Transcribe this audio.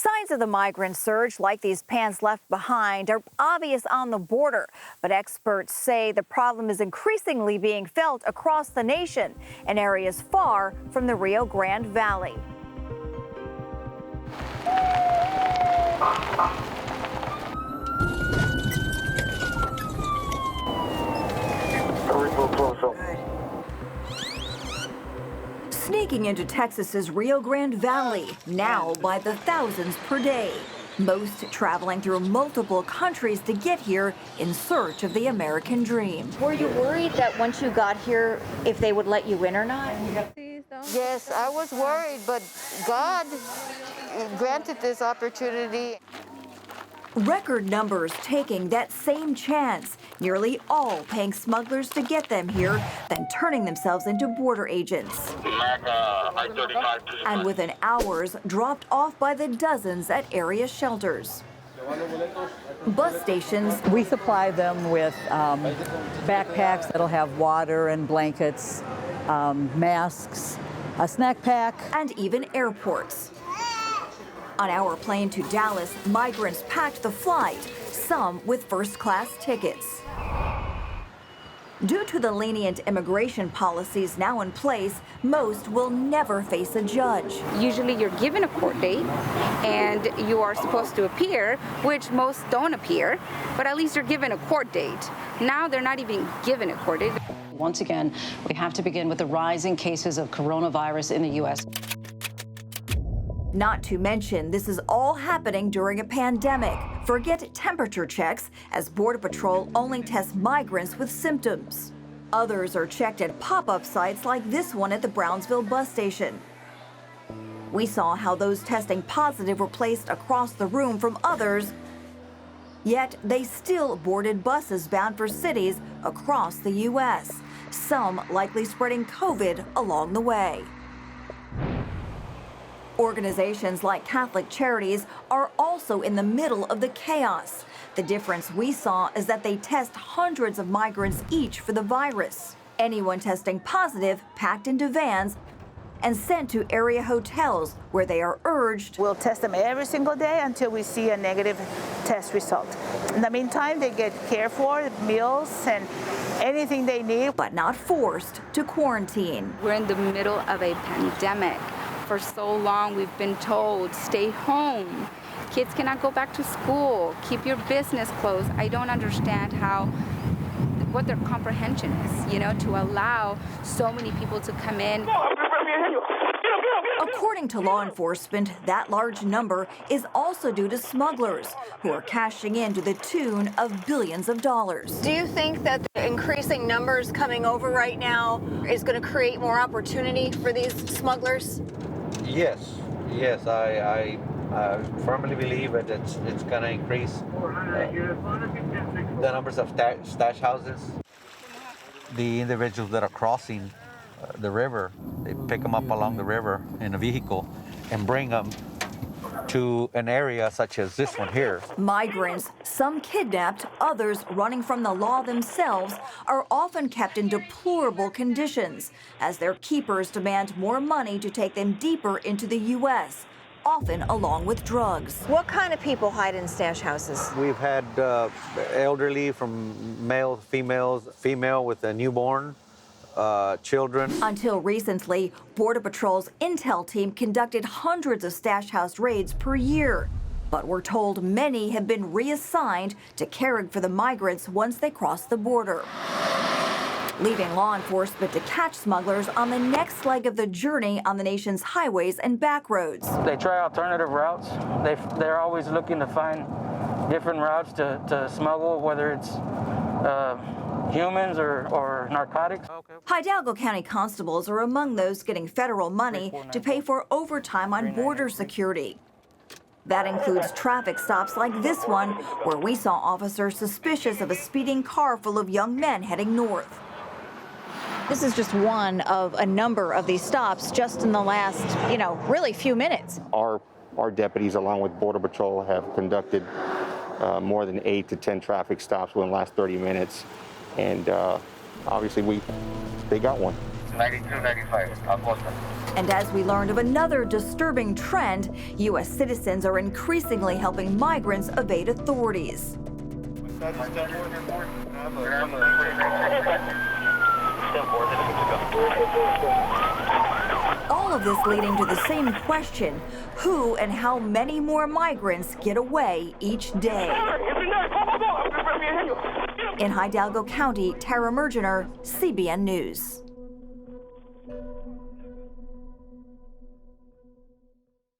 Signs of the migrant surge, like these pans left behind, are obvious on the border. But experts say the problem is increasingly being felt across the nation in areas far from the Rio Grande Valley. Sneaking into Texas's Rio Grande Valley, now by the thousands per day. Most traveling through multiple countries to get here in search of the American dream. Were you worried that once you got here, if they would let you in or not? Yes, I was worried, but God granted this opportunity. Record numbers taking that same chance, nearly all paying smugglers to get them here, then turning themselves into border agents. And within hours, dropped off by the dozens at area shelters. Bus stations. We supply them with backpacks that'll have water and blankets, masks, a snack pack. And even airports. On our plane to Dallas, migrants packed the flight, some with first-class tickets. Due to the lenient immigration policies now in place, most will never face a judge. Usually you're given a court date and you are supposed to appear, which most don't appear, but at least you're given a court date. Now they're not even given a court date. Once again, we have to begin with the rising cases of coronavirus in the U.S. Not to mention, this is all happening during a pandemic. Forget temperature checks, as Border Patrol only tests migrants with symptoms. Others are checked at pop-up sites like this one at the Brownsville bus station. We saw how those testing positive were placed across the room from others, yet they still boarded buses bound for cities across the U.S., some likely spreading COVID along the way. Organizations like Catholic Charities are also in the middle of the chaos. The difference we saw is that they test hundreds of migrants each for the virus. Anyone testing positive packed into vans and sent to area hotels where they are urged. We'll test them every single day until we see a negative test result. In the meantime, they get cared for, meals and anything they need. But not forced to quarantine. We're in the middle of a pandemic. For so long, we've been told, stay home. Kids cannot go back to school. Keep your business closed. I don't understand what their comprehension is, to allow so many people to come in. According to law enforcement, that large number is also due to smugglers who are cashing in to the tune of billions of dollars. Do you think that the increasing numbers coming over right now is going to create more opportunity for these smugglers? Yes, I firmly believe that it's going to increase the numbers of stash houses. The individuals that are crossing the river, they pick them up along the river in a vehicle and bring them to an area such as this one here. Migrants, some kidnapped, others running from the law themselves, are often kept in deplorable conditions as their keepers demand more money to take them deeper into the U.S., often along with drugs. What kind of people hide in stash houses? We've had elderly from male, female with a newborn, children. Until recently, Border Patrol's intel team conducted hundreds of stash house raids per year. But we're told many have been reassigned to caring for the migrants once they cross the border, leaving law enforcement to catch smugglers on the next leg of the journey on the nation's highways and back roads. They try alternative routes. They're always looking to find different routes to smuggle, whether it's humans or narcotics. Hidalgo County constables are among those getting federal money to pay for overtime on border security. That includes traffic stops like this one, where we saw officers suspicious of a speeding car full of young men heading north. This is just one of a number of these stops just in the last, really few minutes. Our deputies, along with Border Patrol, have conducted more than 8 to 10 traffic stops within the last 30 minutes. And obviously they got one. And as we learned of another disturbing trend, U.S. citizens are increasingly helping migrants evade authorities. All of this leading to the same question: who and how many more migrants get away each day? In Hidalgo County, Mergener, CBN News.